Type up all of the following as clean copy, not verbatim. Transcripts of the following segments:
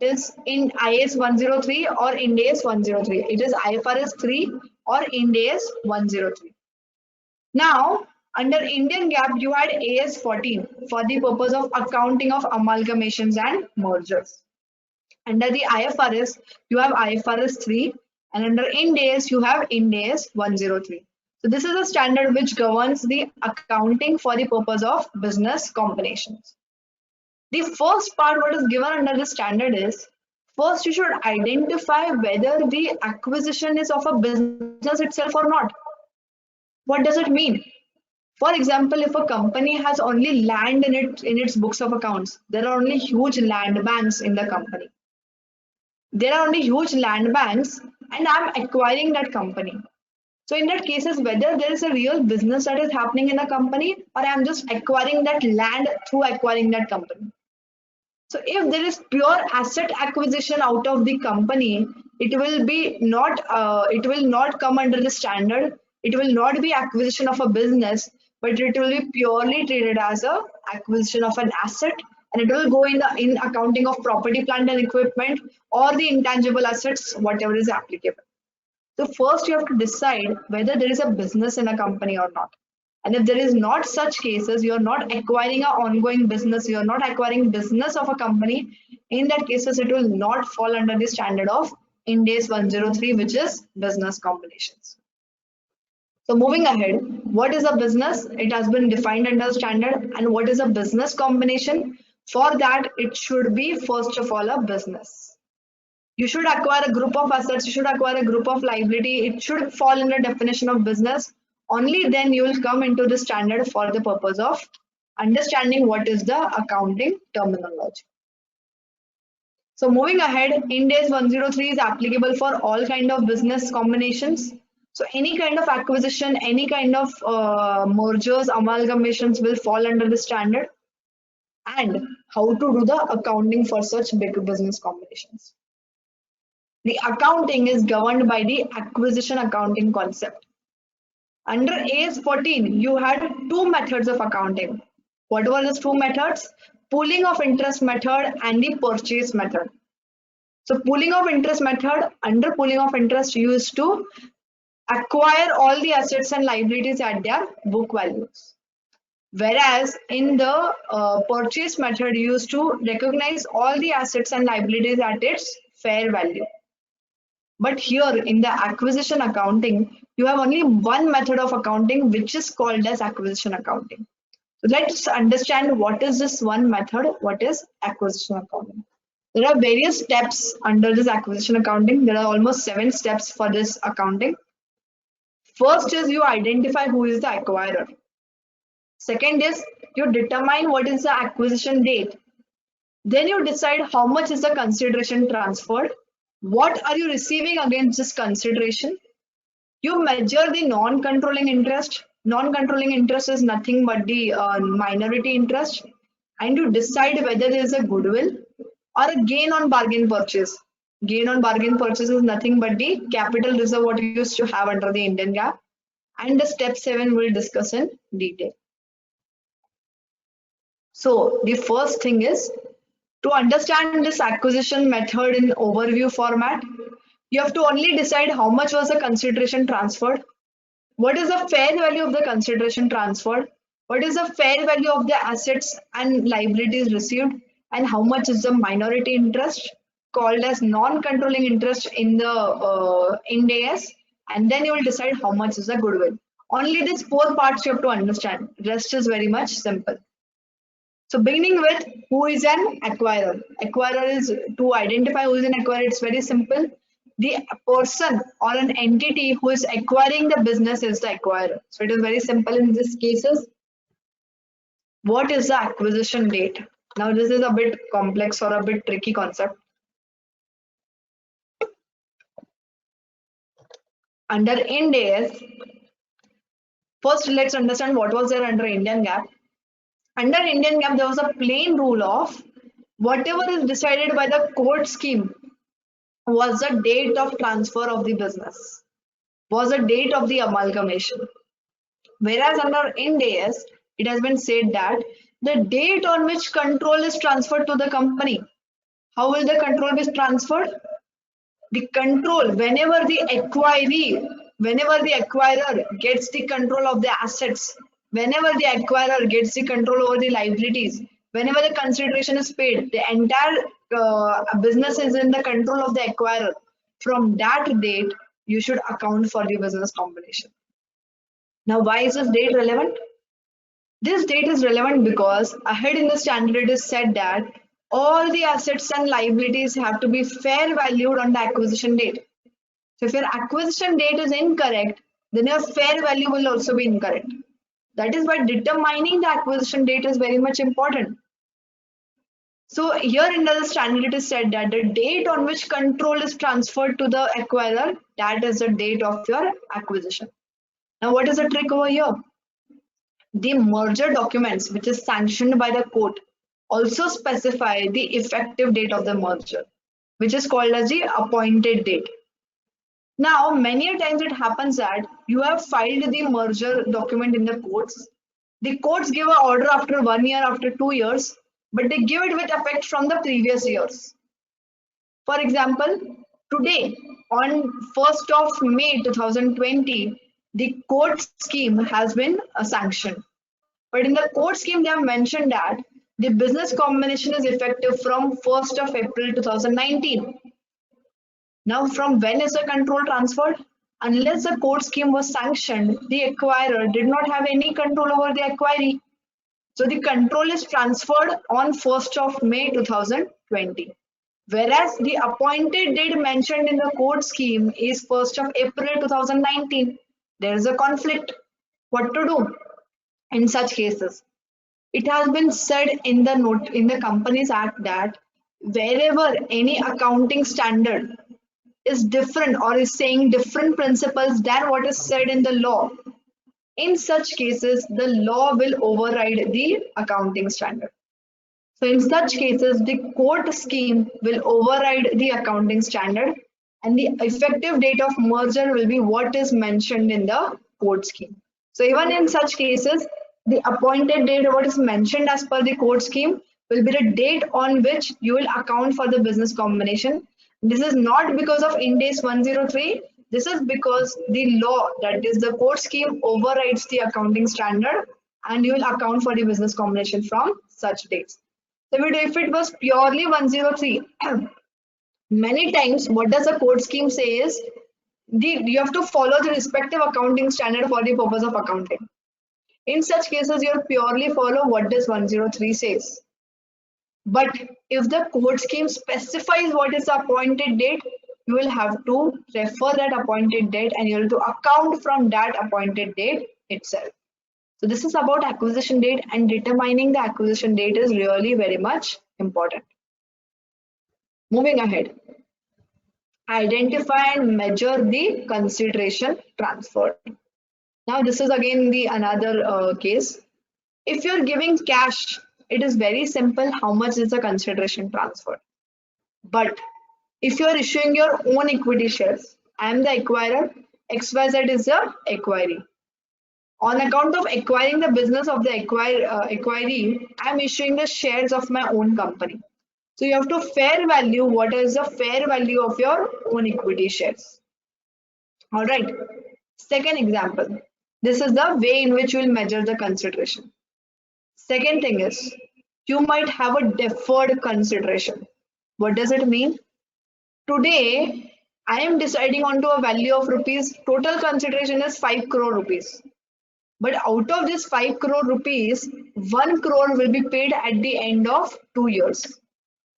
is in IAS 103 or Ind AS 103. It is IFRS 3 or Ind AS 103. Now, under Indian GAAP, you had AS 14 for the purpose of accounting of amalgamations and mergers. Under the IFRS, you have IFRS 3, and under Ind AS, you have Ind AS 103. So this is a standard which governs the accounting for the purpose of business combinations. The first part what is given under the standard is, first you should identify whether the acquisition is of a business itself or not. What does it mean? For example, if a company has only land in its books of accounts, there are only huge land banks in the company. There are only huge land banks and I'm acquiring that company. So in that cases, whether there is a real business that is happening in a company or I'm just acquiring that land through acquiring that company. So if there is pure asset acquisition out of the company, it will not come under the standard. It will not be acquisition of a business, but it will be purely treated as a acquisition of an asset, and it will go in accounting of property, plant, and equipment or the intangible assets, whatever is applicable. So first you have to decide whether there is a business in a company or not. And if there is not such cases, you are not acquiring an ongoing business, you are not acquiring business of a company, in that cases it will not fall under the standard of Ind AS 103, which is business combinations. So moving ahead, what is a business? It has been defined under standard. And what is a business combination? For that, it should be first of all a business. You should acquire a group of assets, you should acquire a group of liability, it should fall in the definition of business. Only then you will come into the standard for the purpose of understanding what is the accounting terminology. So moving ahead, Ind AS 103 is applicable for all kind of business combinations. So any kind of acquisition, any kind of mergers, amalgamations will fall under the standard. And how to do the accounting for such big business combinations. The accounting is governed by the acquisition accounting concept. Under AS 14, you had two methods of accounting. What were those two methods? Pooling of interest method and the purchase method. So pooling of interest method, under pooling of interest, you used to acquire all the assets and liabilities at their book values. Whereas in the purchase method, you used to recognize all the assets and liabilities at its fair value. But here in the acquisition accounting, you have only one method of accounting, which is called as acquisition accounting. So let's understand what is this one method, what is acquisition accounting. There are various steps under this acquisition accounting. There are almost 7 steps for this accounting. First is you identify who is the acquirer. Second is you determine what is the acquisition date. Then you decide how much is the consideration transferred. What are you receiving against this consideration? You measure the non-controlling interest. Non-controlling interest is nothing but the minority interest. And you decide whether there is a goodwill or a gain on bargain purchase. Gain on bargain purchase is nothing but the capital reserve what you used to have under the Indian GAAP. And the step 7 we'll discuss in detail. So the first thing is, to understand this acquisition method in overview format, you have to only decide how much was the consideration transferred, what is the fair value of the consideration transferred, what is the fair value of the assets and liabilities received, and how much is the minority interest called as non-controlling interest in the Ind AS, and then you will decide how much is the goodwill. Only these 4 parts you have to understand. Rest is very much simple. So beginning with who is an acquirer. Acquirer is, to identify who is an acquirer, it's very simple. The person or an entity who is acquiring the business is the acquirer. So it is very simple in these cases. What is the acquisition date? Now this is a bit complex or a bit tricky concept. Under Ind AS, first let's understand what was there under Indian GAAP. Under Indian GAAP, there was a plain rule of whatever is decided by the court scheme was the date of transfer of the business, was the date of the amalgamation. Whereas under Ind AS, it has been said that the date on which control is transferred to the company, How will the control be transferred? The control, whenever the acquirer gets the control of the assets, whenever the acquirer gets the control over the liabilities, whenever the consideration is paid, the entire business is in the control of the acquirer. From that date, you should account for the business combination. Now, why is this date relevant? This date is relevant because ahead in the standard it is said that all the assets and liabilities have to be fair valued on the acquisition date. So if your acquisition date is incorrect, then your fair value will also be incorrect. That is why determining the acquisition date is very much important. So here in the standard it is said that the date on which control is transferred to the acquirer, that is the date of your acquisition. Now what is the trick over here? The merger documents which is sanctioned by the court also specify the effective date of the merger, which is called as the appointed date. Now, many a times it happens that you have filed the merger document in the courts. The courts give an order after 1 year, after 2 years, but they give it with effect from the previous years. For example, today on 1st of May 2020, the court scheme has been sanctioned. But in the court scheme, they have mentioned that the business combination is effective from 1st of April 2019. Now, from when is the control transferred? Unless the court scheme was sanctioned, the acquirer did not have any control over the acquiree. So the control is transferred on 1st of May 2020. Whereas the appointed date mentioned in the court scheme is 1st of April 2019. There is a conflict. What to do in such cases? It has been said in the Companies Act that wherever any accounting standard is different or is saying different principles than what is said in the law, in such cases the law will override the accounting standard. So in such cases the court scheme will override the accounting standard and the effective date of merger will be what is mentioned in the court scheme. So even in such cases, the appointed date, what is mentioned as per the court scheme, will be the date on which you will account for the business combination. This is not because of Ind AS 103. This is because the law, that is the court scheme, overrides the accounting standard and you will account for the business combination from such dates. So if it was purely 103, many times what does the court scheme say is you have to follow the respective accounting standard for the purpose of accounting. In such cases, you purely follow what does 103 says. But if the court scheme specifies what is the appointed date, you will have to refer that appointed date and you have to account from that appointed date itself. So this is about acquisition date, and determining the acquisition date is really very much important. Moving ahead. Identify and measure the consideration transferred. Now this is again the another case. If you're giving cash, it is very simple how much is the consideration transferred. But if you're issuing your own equity shares, I am the acquirer, XYZ is the acquiree. On account of acquiring the business of the acquiree, I am issuing the shares of my own company. So you have to fair value what is the fair value of your own equity shares. All right. Second example. This is the way in which you will measure the consideration. Second thing is, you might have a deferred consideration. What does it mean? Today, I am deciding onto a value of rupees. Total consideration is 5 crore rupees. But out of this 5 crore rupees, 1 crore will be paid at the end of 2 years.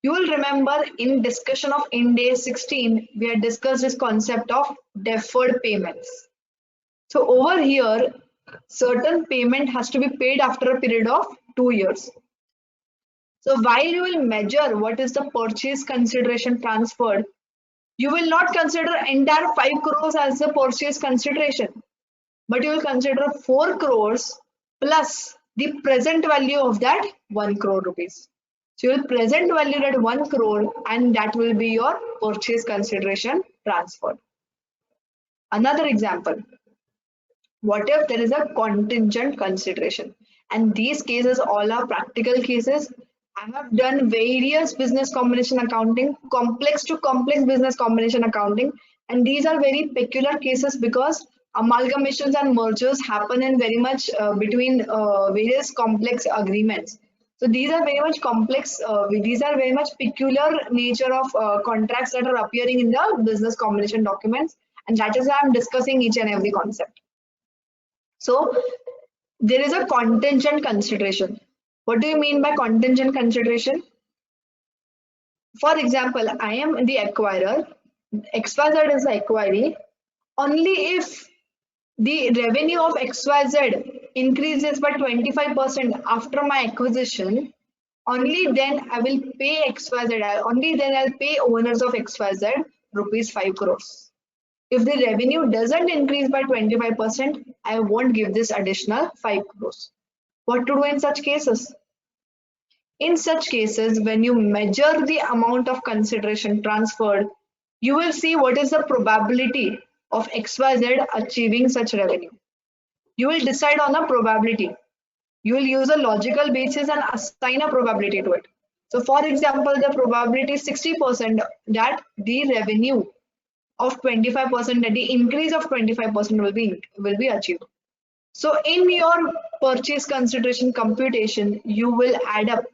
You will remember in discussion of Ind AS 16, we had discussed this concept of deferred payments. So over here, certain payment has to be paid after a period of 2 years. So while you will measure what is the purchase consideration transferred, you will not consider entire 5 crores as the purchase consideration, but you will consider 4 crores plus the present value of that 1 crore rupees. So you will present value at 1 crore and that will be your purchase consideration transferred. Another example. What if there is a contingent consideration? And these cases all are practical cases, I have done various business combination accounting, complex to complex business combination accounting, and these are very peculiar cases because amalgamations and mergers happen in very much between various complex agreements. So these are very much complex, these are very much peculiar nature of contracts that are appearing in the business combination documents, and that is why I'm discussing each and every concept. So there is a contingent consideration. What do you mean by contingent consideration? For example, I am the acquirer, XYZ is the acquiree. Only if the revenue of XYZ increases by 25% after my acquisition, only then I will pay XYZ, only then I'll pay owners of XYZ rupees 5 crores. If the revenue doesn't increase by 25%, I won't give this additional 5 crores. What to do in such cases? In such cases, when you measure the amount of consideration transferred, you will see what is the probability of XYZ achieving such revenue. You will decide on a probability. You will use a logical basis and assign a probability to it. So for example, the probability is 60% that the revenue of 25%, that the increase of 25% will be achieved. So in your purchase consideration computation, you will add up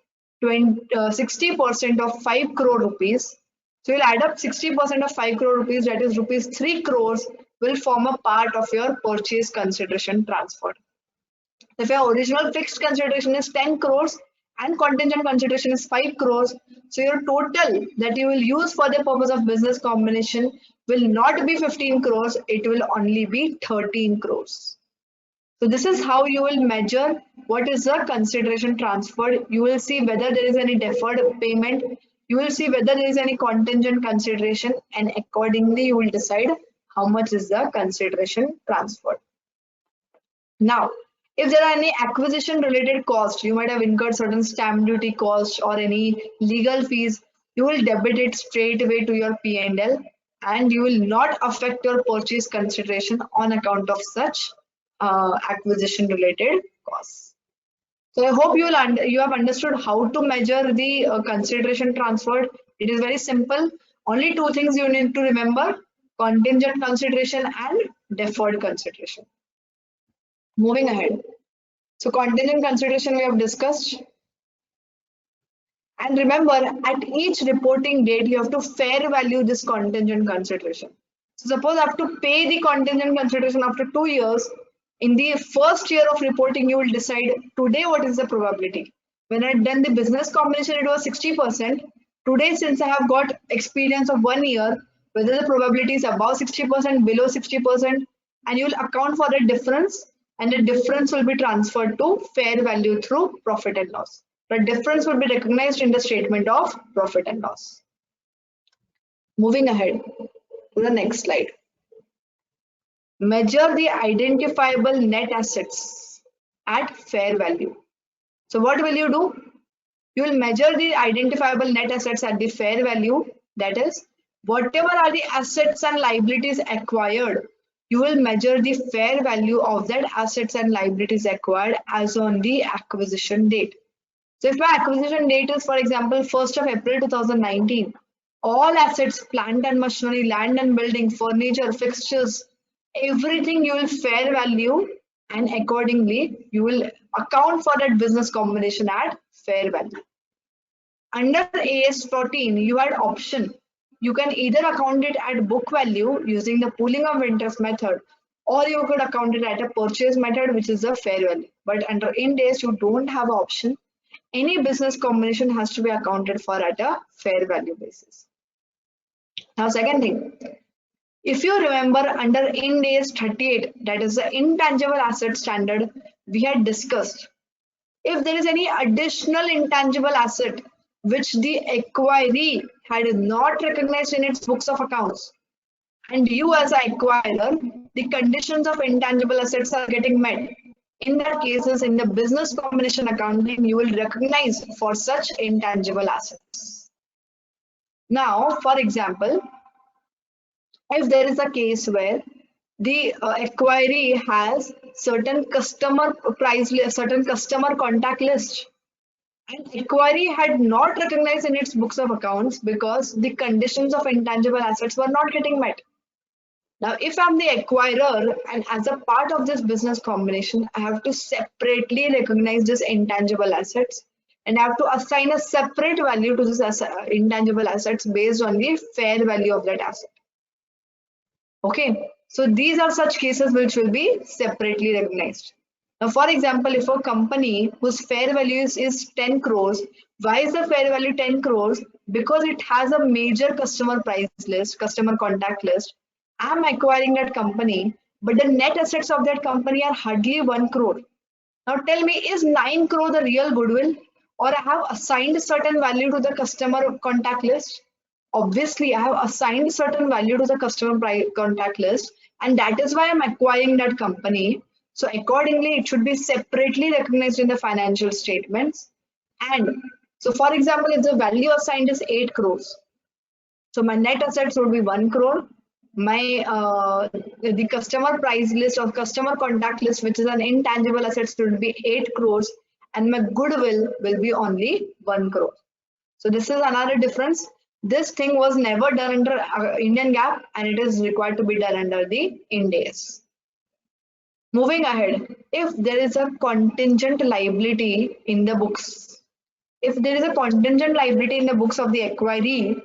60% of 5 crore rupees. So you'll add up 60% of 5 crore rupees, that is rupees 3 crores will form a part of your purchase consideration transferred. If your original fixed consideration is 10 crores and contingent consideration is 5 crores, so your total that you will use for the purpose of business combination will not be 15 crores, it will only be 13 crores. So this is how you will measure what is the consideration transferred. You will see whether there is any deferred payment. You will see whether there is any contingent consideration, and accordingly you will decide how much is the consideration transferred. Now, if there are any acquisition related costs, you might have incurred certain stamp duty costs or any legal fees, you will debit it straight away to your P&L, and you will not affect your purchase consideration on account of such acquisition related costs. So I hope you have understood how to measure the consideration transferred. It is very simple. Only two things you need to remember: contingent consideration and deferred consideration. Moving ahead. So contingent consideration we have discussed. And remember, at each reporting date, you have to fair value this contingent consideration. So suppose I have to pay the contingent consideration after 2 years. In the first year of reporting, you will decide today what is the probability. When I had done the business combination, it was 60%. Today, since I have got experience of 1 year, whether the probability is above 60%, below 60%, and you will account for the difference, and the difference will be transferred to fair value through profit and loss. The difference will be recognized in the statement of profit and loss. Moving ahead to the next slide. Measure the identifiable net assets at fair value. So what will you do? You will measure the identifiable net assets at the fair value. That is, whatever are the assets and liabilities acquired, you will measure the fair value of that assets and liabilities acquired as on the acquisition date. So if my acquisition date is, for example, 1st of April 2019, all assets, plant and machinery, land and building, furniture, fixtures, everything you will fair value, and accordingly you will account for that business combination at fair value. Under AS 14, you had option. You can either account it at book value using the pooling of interest method, or you could account it at a purchase method, which is a fair value. But under Ind AS, you don't have an option. Any business combination has to be accounted for at a fair value basis. Now, second thing, if you remember under Ind AS 38, that is the intangible asset standard we had discussed, if there is any additional intangible asset which the acquiree had not recognized in its books of accounts, and you as an acquirer, the conditions of intangible assets are getting met, in that cases, in the business combination accounting, you will recognize for such intangible assets. Now, for example, if there is a case where the acquiree has certain customer price list, certain customer contact list, And acquiry had not recognized in its books of accounts because the conditions of intangible assets were not getting met. Now, if I'm the acquirer and as a part of this business combination, I have to separately recognize this intangible assets and I have to assign a separate value to this intangible assets based on the fair value of that asset. Okay, so these are such cases which will be separately recognized. Now, for example, if a company whose fair value is 10 crores, why is the fair value 10 crores? Because it has a major customer price list, customer contact list. I'm acquiring that company, but the net assets of that company are hardly 1 crore. Now tell me, is 9 crore the real goodwill? Or I have assigned certain value to the customer contact list? Obviously, I have assigned certain value to the customer contact list, and that is why I'm acquiring that company. So accordingly, it should be separately recognized in the financial statements. And so, for example, if the value assigned is 8 crores, so my net assets would be 1 crore. My the customer price list or customer contact list, which is an intangible assets, would be 8 crores, and my goodwill will be only 1 crore. So this is another difference. This thing was never done under Indian GAAP, and it is required to be done under the Ind AS. Moving ahead, if there is a contingent liability in the books, if there is a contingent liability in the books of the acquiree,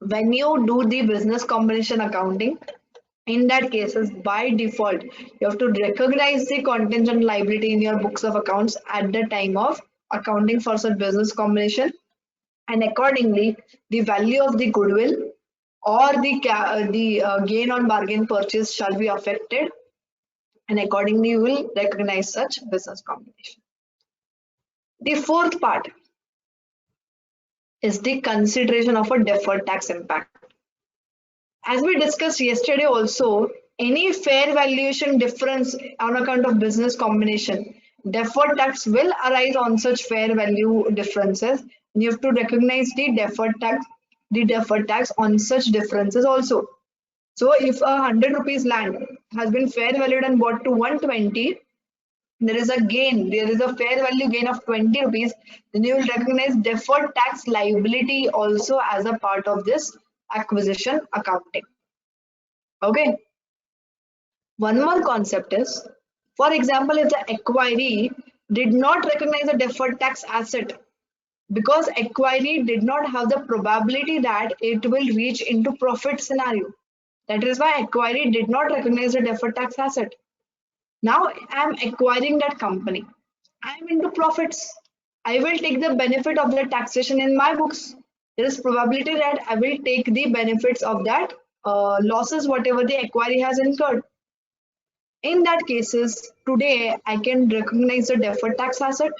when you do the business combination accounting, in that cases by default you have to recognize the contingent liability in your books of accounts at the time of accounting for such business combination, and accordingly the value of the goodwill or the gain on bargain purchase shall be affected, and accordingly you will recognize such business combination. The fourth part is the consideration of a deferred tax impact. As we discussed yesterday also, any fair valuation difference on account of business combination, deferred tax will arise on such fair value differences. You have to recognize the deferred tax on such differences also. So if 100 rupees land has been fair valued and bought to 120, there is a gain, there is a fair value gain of 20 rupees, then you will recognize deferred tax liability also as a part of this acquisition accounting. Okay. One more concept is, for example, if the acquiree did not recognize a deferred tax asset because acquiree did not have the probability that it will reach into profit scenario. That is why acquiree did not recognize the deferred tax asset. Now I am acquiring that company. I am into profits. I will take the benefit of the taxation in my books. There is probability that I will take the benefits of that losses whatever the acquiree has incurred. In that cases, today I can recognize the deferred tax asset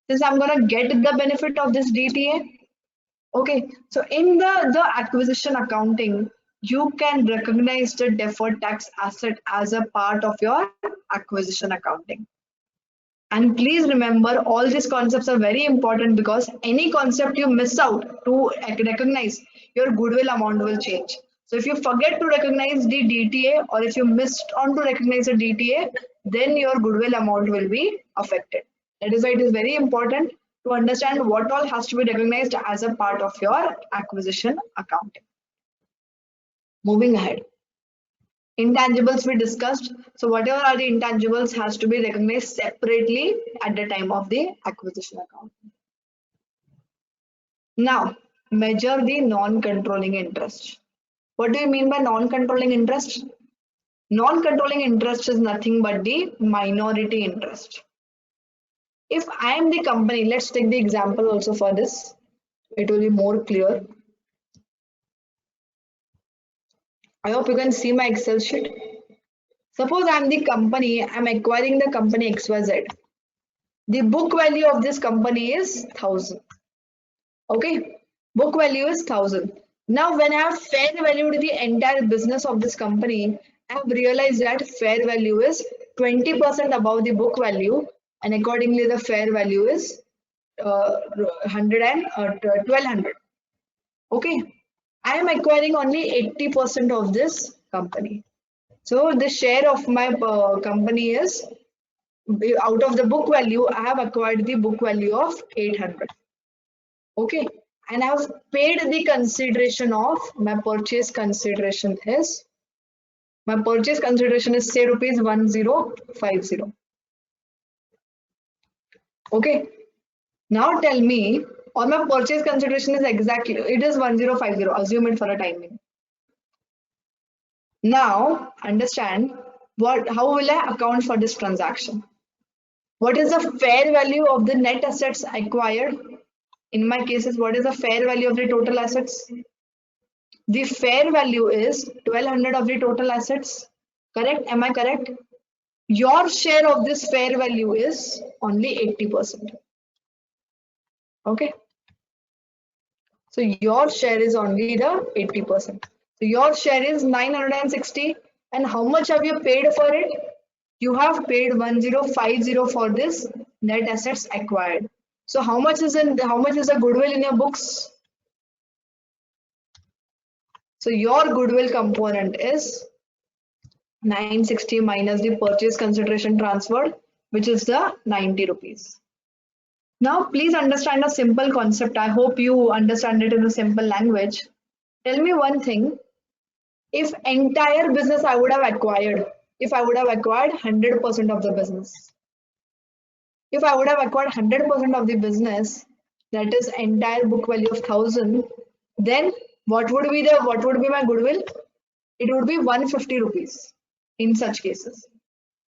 since I'm gonna get the benefit of this DTA. Okay, so in the acquisition accounting, you can recognize the deferred tax asset as a part of your acquisition accounting. And please remember, all these concepts are very important because any concept you miss out to recognize, your goodwill amount will change. So if you forget to recognize the DTA or if you missed on to recognize the DTA, then your goodwill amount will be affected. That is why it is very important to understand what all has to be recognized as a part of your acquisition accounting. Moving ahead. Intangibles we discussed. So whatever are the intangibles has to be recognized separately at the time of the acquisition account. Now, measure the non-controlling interest. What do you mean by non-controlling interest? Non-controlling interest is nothing but the minority interest. If I am the company, let's take the example also for this. It will be more clear. I hope you can see my Excel sheet. Suppose I am the company, I am acquiring the company XYZ. The book value of this company is 1000. Okay, book value is 1000. Now, when I have fair valued the entire business of this company, I have realized that fair value is 20% above the book value, and accordingly, the fair value is 1200. Okay, I am acquiring only 80% of this company. So the share of my company is out of the book value, I have acquired the book value of 800. Okay, and I have paid the consideration of my purchase consideration is say rupees 1050. Okay, now tell me, or my purchase consideration is exactly, it is 1050, assume it for a time being. Now understand how will I account for this transaction? What is the fair value of the net assets acquired? In my cases, what is the fair value of the total assets? The fair value is 1200 of the total assets. Correct? Am I correct? Your share of this fair value is only 80%. Okay. So your share is only the 80%. So your share is 960. And how much have you paid for it? You have paid 1050 for this net assets acquired. So how much is the goodwill in your books? So your goodwill component is 960 minus the purchase consideration transferred, which is the 90 rupees. Now please understand a simple concept. I hope you understand it in a simple language. Tell me one thing. If entire business I would have acquired, if I would have acquired 100% of the business, if I would have acquired 100% of the business, that is entire book value of 1000, then what would be my goodwill? It would be 150 rupees in such cases.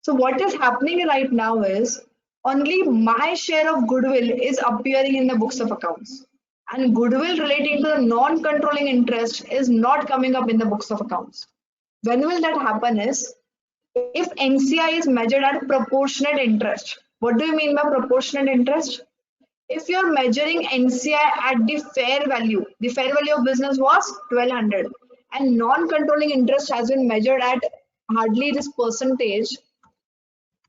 So what is happening right now is only my share of goodwill is appearing in the books of accounts, and goodwill relating to the non-controlling interest is not coming up in the books of accounts. When will that happen is if NCI is measured at proportionate interest. What do you mean by proportionate interest? If you're measuring NCI at the fair value of business was 1200 and non-controlling interest has been measured at hardly this percentage.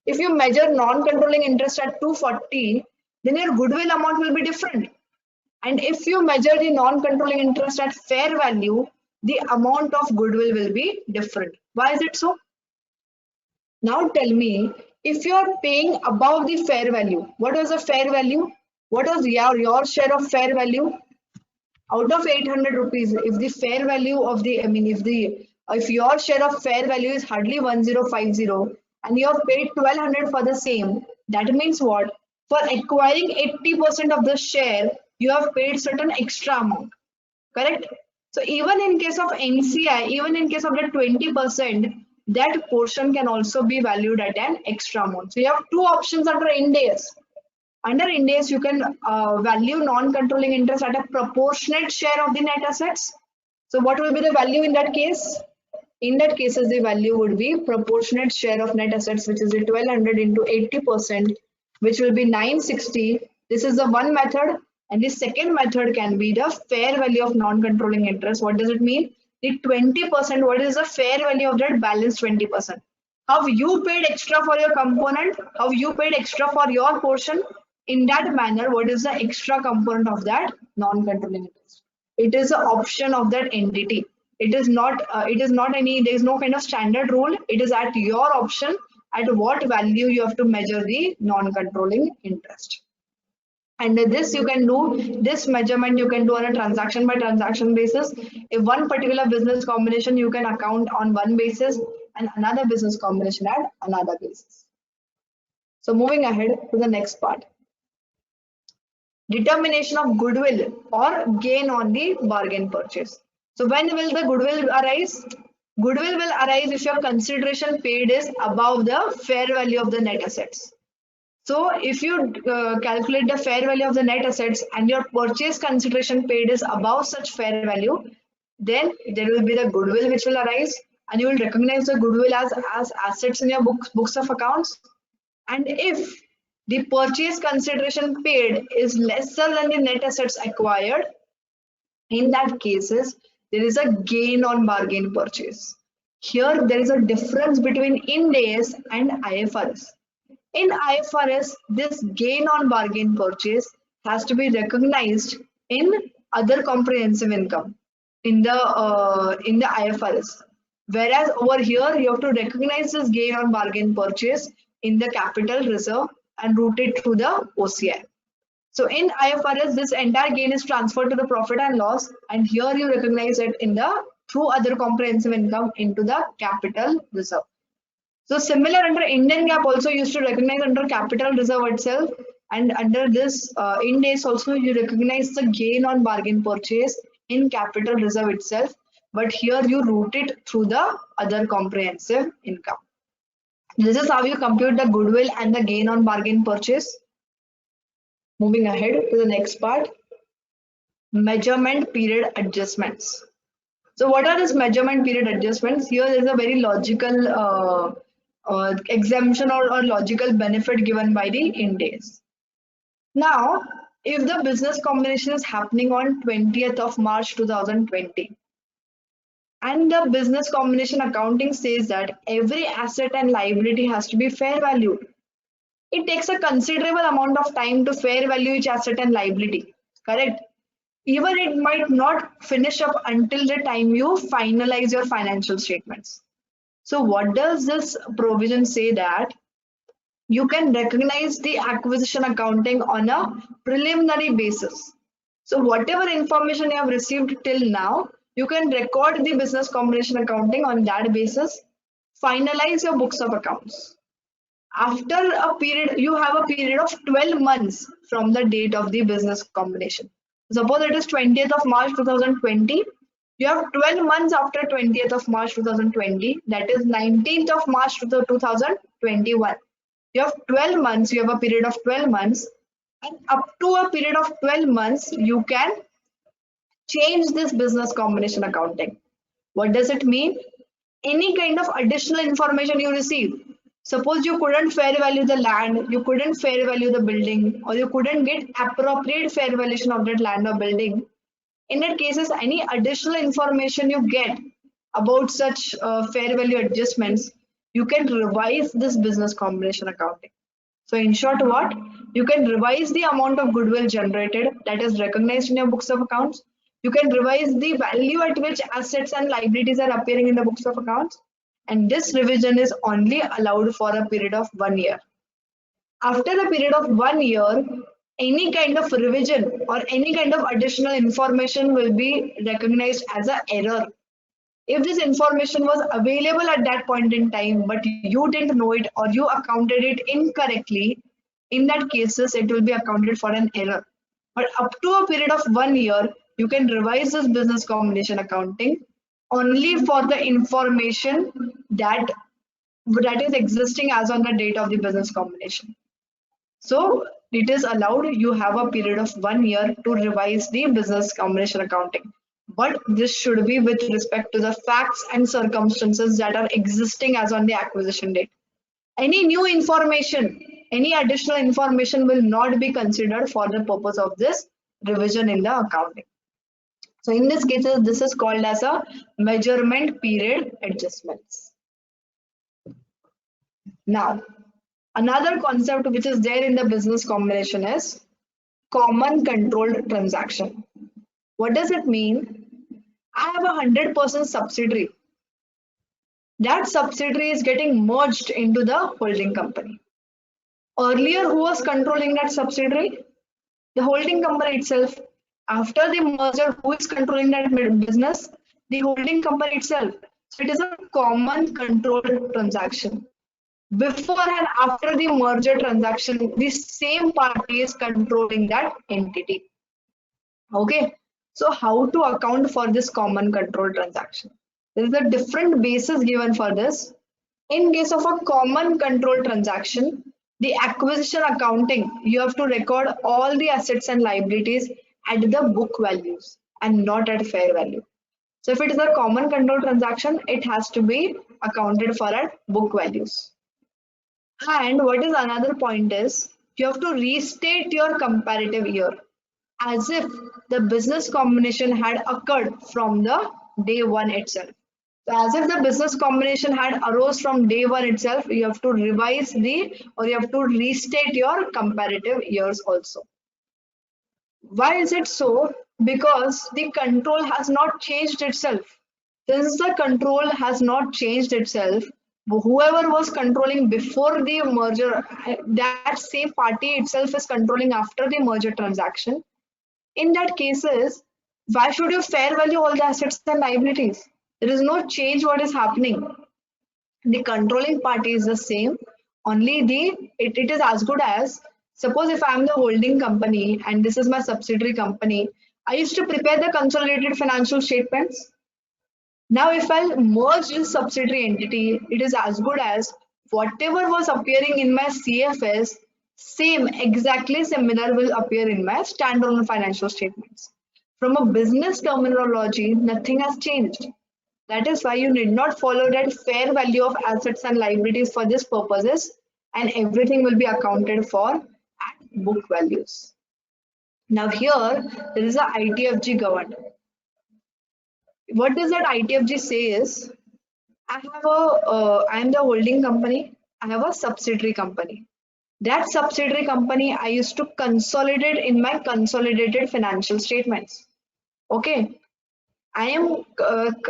If you measure non-controlling interest at 240, then your goodwill amount will be different. And if you measure the non-controlling interest at fair value, the amount of goodwill will be different. Why is it so? Now tell me, if you are paying above the fair value, what was the fair value? What was your share of fair value? Out of 800 rupees, if the fair value of the, if your share of fair value is hardly 1050 and you have paid 1200 for the same, that means what? For acquiring 80% of the share, you have paid certain extra amount, correct? So even in case of NCI, even in case of the 20%, that portion can also be valued at an extra amount. So you have two options under Ind AS. Under Ind AS, you can value non-controlling interest at a proportionate share of the net assets. So what will be the value in that case? In that case, the value would be proportionate share of net assets, which is the 1200 into 80%, which will be 960. This is the one method. And the second method can be the fair value of non-controlling interest. What does it mean? The 20%, what is the fair value of that balance 20%? How you paid extra for your component, how you paid extra for your portion. In that manner, what is the extra component of that non-controlling interest? It is an option of that entity. It is not any, there is no kind of standard rule. It is at your option at what value you have to measure the non-controlling interest. And this you can do, this measurement you can do on a transaction by transaction basis. If one particular business combination you can account on one basis and another business combination at another basis. So moving ahead to the next part. Determination of goodwill or gain on the bargain purchase. So when will the goodwill arise? Goodwill will arise if your consideration paid is above the fair value of the net assets. So if you calculate the fair value of the net assets and your purchase consideration paid is above such fair value, then there will be the goodwill which will arise, and you will recognize the goodwill as assets in your books of accounts. And if the purchase consideration paid is lesser than the net assets acquired, in that cases, there is a gain on bargain purchase. Here, there is a difference between Ind AS and IFRS. In IFRS, this gain on bargain purchase has to be recognized in other comprehensive income in the IFRS. Whereas over here, you have to recognize this gain on bargain purchase in the capital reserve and route it through the OCI. So in IFRS, this entire gain is transferred to the profit and loss, and here you recognize it in the through other comprehensive income into the capital reserve. So similar under Indian GAAP also used to recognize under capital reserve itself, and under this Ind AS also you recognize the gain on bargain purchase in capital reserve itself, but here you route it through the other comprehensive income. This is how you compute the goodwill and the gain on bargain purchase. Moving ahead to the next part, measurement period adjustments. So what are these measurement period adjustments? Here there is a very logical exemption or logical benefit given by the Ind AS. Now, if the business combination is happening on 20th of March 2020, and the business combination accounting says that every asset and liability has to be fair valued, it takes a considerable amount of time to fair value each asset and liability, correct? Even it might not finish up until the time you finalize your financial statements. So what does this provision say? That you can recognize the acquisition accounting on a preliminary basis. So whatever information you have received till now, you can record the business combination accounting on that basis, finalize your books of accounts. After a period, you have a period of 12 months from the date of the business combination. Suppose it is 20th of March 2020. You have 12 months after 20th of March 2020, that is 19th of March 2021. You have 12 months, you have a period of 12 months, and up to a period of 12 months, you can change this business combination accounting. What does it mean? Any kind of additional information you receive. Suppose you couldn't fair value the land, you couldn't fair value the building, or you couldn't get appropriate fair valuation of that land or building. In that cases, any additional information you get about such fair value adjustments, you can revise this business combination accounting. So in short, what? You can revise the amount of goodwill generated that is recognized in your books of accounts. You can revise the value at which assets and liabilities are appearing in the books of accounts. And this revision is only allowed for a period of 1 year. After the period of 1 year, any kind of revision or any kind of additional information will be recognized as an error. If this information was available at that point in time, but you didn't know it or you accounted it incorrectly, in that cases, it will be accounted for an error. But up to a period of 1 year, you can revise this business combination accounting only for the information that is existing as on the date of the business combination. So it is allowed, you have a period of 1 year to revise the business combination accounting. But this should be with respect to the facts and circumstances that are existing as on the acquisition date. Any new information, any additional information will not be considered for the purpose of this revision in the accounting. So in this case, this is called as a measurement period adjustments. Now, another concept which is there in the business combination is common controlled transaction. What does it mean? I have a 100% subsidiary. That subsidiary is getting merged into the holding company. Earlier, who was controlling that subsidiary? The holding company itself. After the merger, who is controlling that business? The holding company itself. So it is a common controlled transaction. Before and after the merger transaction, the same party is controlling that entity. Okay. So how to account for this common control transaction? There is a different basis given for this. In case of a common control transaction, the acquisition accounting, you have to record all the assets and liabilities at the book values and not at fair value. So if it is a common control transaction, it has to be accounted for at book values. And what is another point is, you have to restate your comparative year as if the business combination had occurred from the day one itself. So as if the business combination had arose from day one itself, you have to revise or you have to restate your comparative years also. Why is it so? Because the control has not changed itself. Since the control has not changed itself, whoever was controlling before the merger, that same party itself is controlling after the merger transaction. In that cases, why should you fair value all the assets and liabilities? There is no change what is happening. The controlling party is the same, only it is as good as, suppose if I am the holding company and this is my subsidiary company, I used to prepare the consolidated financial statements. Now, if I'll merge this subsidiary entity, it is as good as whatever was appearing in my CFS, same, exactly similar will appear in my standalone financial statements. From a business terminology, nothing has changed. That is why you need not follow that fair value of assets and liabilities for these purposes, and everything will be accounted for at book values. Now here, there is a ITFG governed. What does that ITFG say is, I am the holding company. I have a subsidiary company. That subsidiary company I used to consolidate in my consolidated financial statements. Okay. I am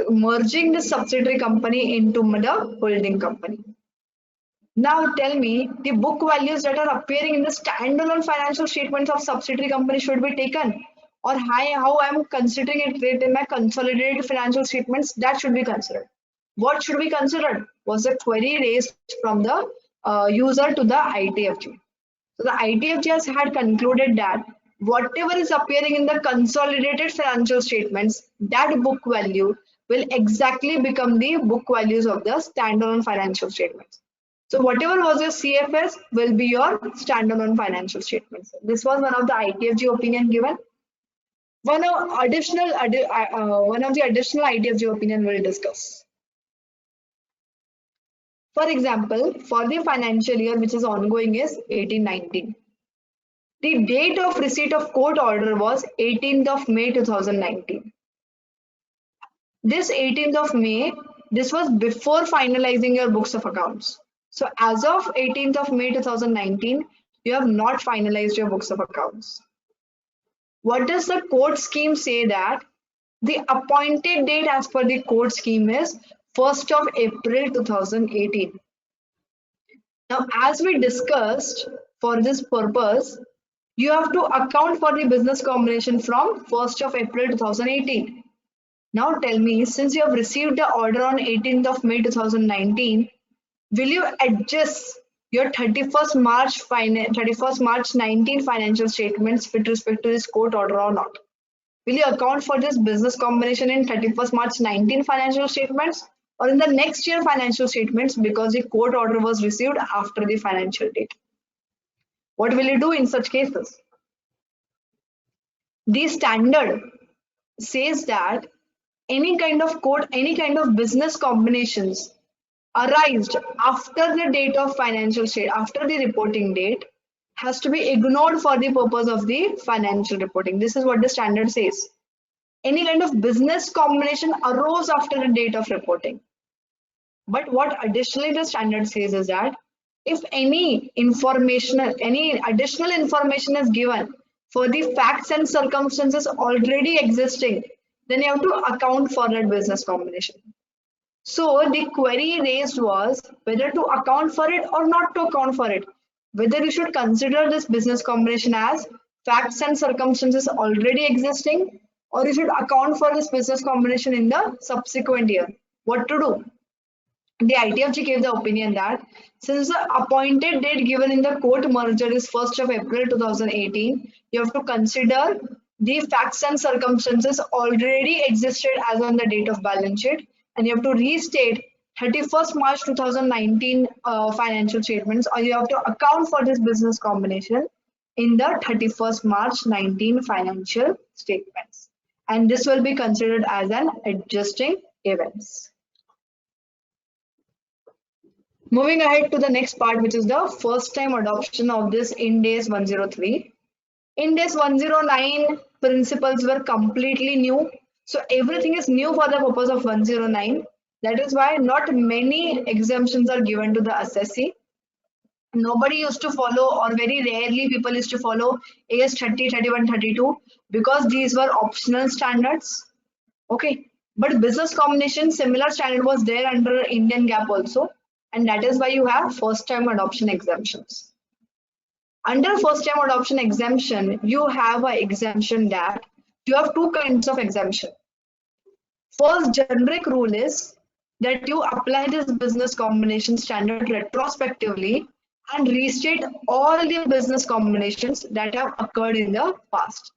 merging the subsidiary company into the holding company. Now tell me, the book values that are appearing in the standalone financial statements of subsidiary company should be taken, or how I am considering it in my consolidated financial statements, that should be considered. What should be considered was a query raised from the user to the ITFG. So the ITFG has had concluded that whatever is appearing in the consolidated financial statements, that book value will exactly become the book values of the standalone financial statements. So whatever was your CFS will be your standalone financial statements. This was one of the ITFG opinion given. One of the additional ITFG opinion we'll discuss. For example, for the financial year which is ongoing is 18-19. The date of receipt of court order was 18th of May 2019. This 18th of May, this was before finalizing your books of accounts. So as of 18th of May 2019, you have not finalized your books of accounts. What does the court scheme say? That the appointed date as per the court scheme is 1st of April 2018. Now, as we discussed, for this purpose, you have to account for the business combination from 1st of April 2018. Now tell me, since you have received the order on 18th of May 2019, will you adjust your 31st March 19 financial statements with respect to this court order or not? Will you account for this business combination in 31st March 19 financial statements or in the next year financial statements because the court order was received after the financial date? What will you do in such cases? The standard says that any kind of code, any kind of business combinations arised after the date of financial state, after the reporting date, has to be ignored for the purpose of the financial reporting. This is what the standard says. Any kind of business combination arose after the date of reporting. But what additionally the standard says is that if any additional information is given for the facts and circumstances already existing, then you have to account for that business combination. So the query raised was whether to account for it or not to account for it, whether you should consider this business combination as facts and circumstances already existing, or you should account for this business combination in the subsequent year. What to do? The ITFG gave the opinion that since the appointed date given in the court merger is 1st of April 2018, you have to consider the facts and circumstances already existed as on the date of balance sheet, and you have to restate 31st March 2019 financial statements, or you have to account for this business combination in the 31st March 19 financial statements. And this will be considered as an adjusting events. Moving ahead to the next part, which is the first time adoption of this Ind AS 103. Ind AS 109 principles were completely new. So everything is new for the purpose of 109. That is why not many exemptions are given to the assessee. Nobody used to follow, or very rarely people used to follow AS 30, 31, 32 because these were optional standards. Okay, but business combination, similar standard was there under Indian GAAP also. and that is why you have first time adoption exemptions. Under first time adoption exemption, you have an exemption that you have two kinds of exemption. First generic rule is that you apply this business combination standard retrospectively and restate all the business combinations that have occurred in the past.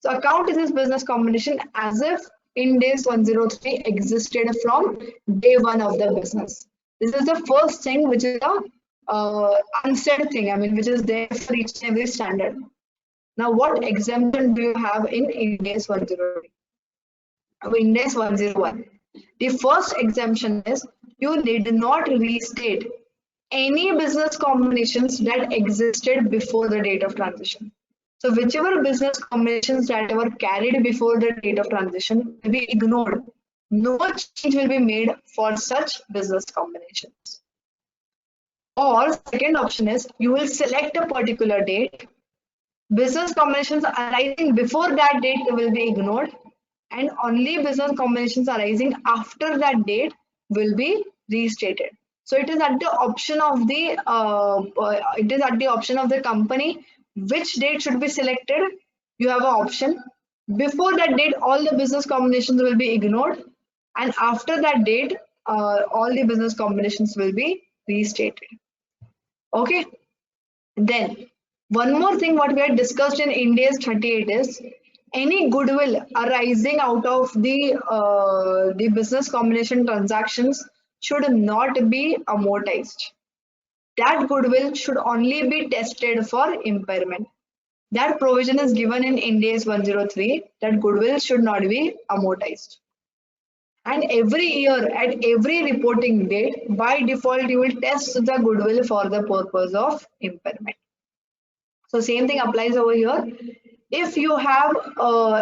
So account this business combination as if Ind AS 103 existed from day one of the business. This is the first thing which is a unsaid thing, which is there for each and every standard. Now, what exemption do you have in Ind AS 103? Ind AS 101. The first exemption is you need not restate any business combinations that existed before the date of transition. So whichever business combinations that were carried before the date of transition will be ignored. No change will be made for such business combinations. Or second option is you will select a particular date. Business combinations arising before that date will be ignored, and only business combinations arising after that date will be restated. So it is at the option of the company which date should be selected. You have an option. Before that date, all the business combinations will be ignored, and after that date, all the business combinations will be restated. Okay. Then one more thing what we had discussed in Ind AS 38 is any goodwill arising out of the business combination transactions should not be amortized. That goodwill should only be tested for impairment. That provision is given in Ind AS 103 that goodwill should not be amortized. And every year at every reporting date, by default, you will test the goodwill for the purpose of impairment. So same thing applies over here. If you have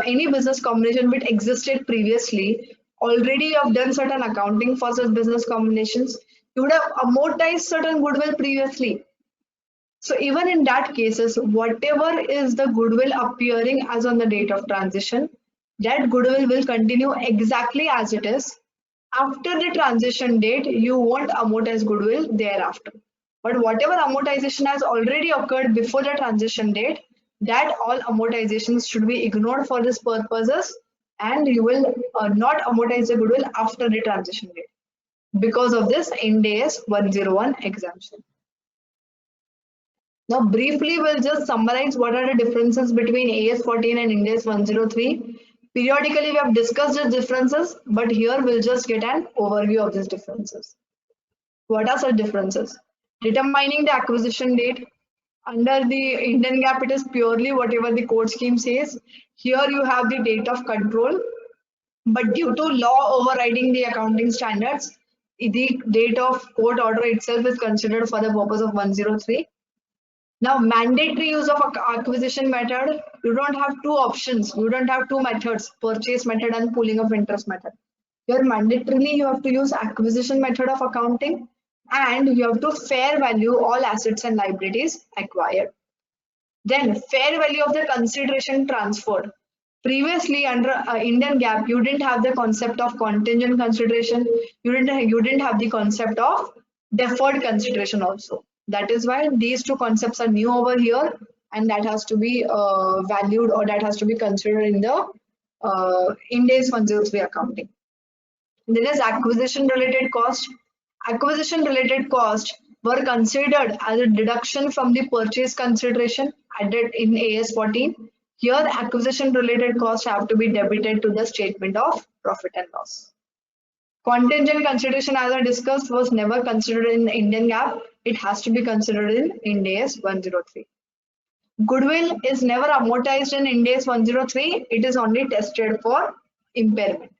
any business combination which existed previously, already you have done certain accounting for such business combinations, you would have amortized certain goodwill previously. So even in that cases, whatever is the goodwill appearing as on the date of transition, that goodwill will continue exactly as it is. After the transition date, you won't amortize goodwill thereafter. But whatever amortization has already occurred before the transition date, that all amortizations should be ignored for these purposes, and you will not amortize the goodwill after the transition date because of this Ind AS 101 exemption. Now briefly we'll just summarize what are the differences between AS 14 and Ind AS 103. Periodically we have discussed the differences, but here we'll just get an overview of these differences. What are such differences? Determining the acquisition date. Under the Indian GAAP, it is purely whatever the code scheme says. Here you have the date of control, but due to law overriding the accounting standards, the date of court order itself is considered for the purpose of 103. Now, mandatory use of acquisition method, you don't have two options. You don't have two methods, purchase method and pooling of interest method. Here, mandatorily, you have to use acquisition method of accounting, and you have to fair value all assets and liabilities acquired. Then, fair value of the consideration transferred. Previously, under Indian GAAP, you didn't have the concept of contingent consideration. You didn't have the concept of deferred consideration also. That is why these two concepts are new over here, and that has to be valued, or that has to be considered in the Ind AS 103 accounting. Then is acquisition related cost. Acquisition related costs were considered as a deduction from the purchase consideration added in AS 14. Here, acquisition related costs have to be debited to the statement of profit and loss. Contingent consideration, as I discussed, was never considered in Indian GAAP. It has to be considered in Ind AS 103. Goodwill is never amortized in Ind AS 103. It is only tested for impairment.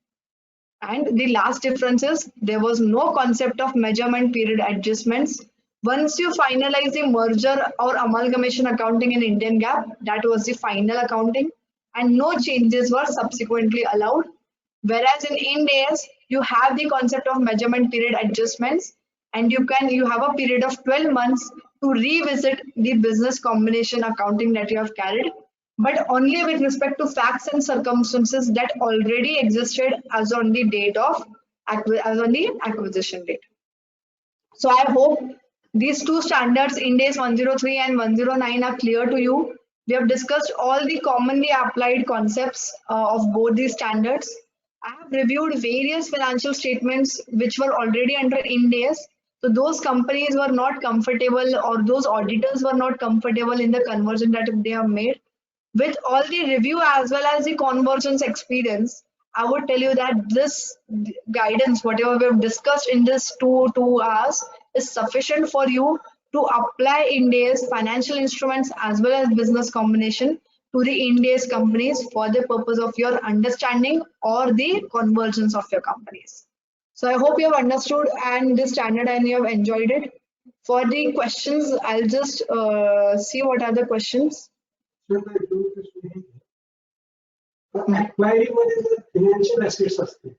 And the last difference is there was no concept of measurement period adjustments. Once you finalize the merger or amalgamation accounting in Indian GAAP, that was the final accounting, and no changes were subsequently allowed. Whereas in Ind AS, you have the concept of measurement period adjustments, and you have a period of 12 months to revisit the business combination accounting that you have carried, but only with respect to facts and circumstances that already existed as on the date of acquisition date. So I hope these two standards, Ind AS 103 and 109, are clear to you. We have discussed all the commonly applied concepts of both these standards. I have reviewed various financial statements which were already under Ind AS. So those companies were not comfortable, or those auditors were not comfortable in the conversion that they have made. With all the review as well as the convergence experience, I would tell you that this guidance, whatever we have discussed in this 2 hours, is sufficient for you to apply Ind AS financial instruments as well as business combination to the Ind AS companies for the purpose of your understanding or the convergence of your companies. So I hope you have understood and this standard and you have enjoyed it. For the questions, I'll just see what are the questions. ऍक्वायरिंग मध्ये financial assets असते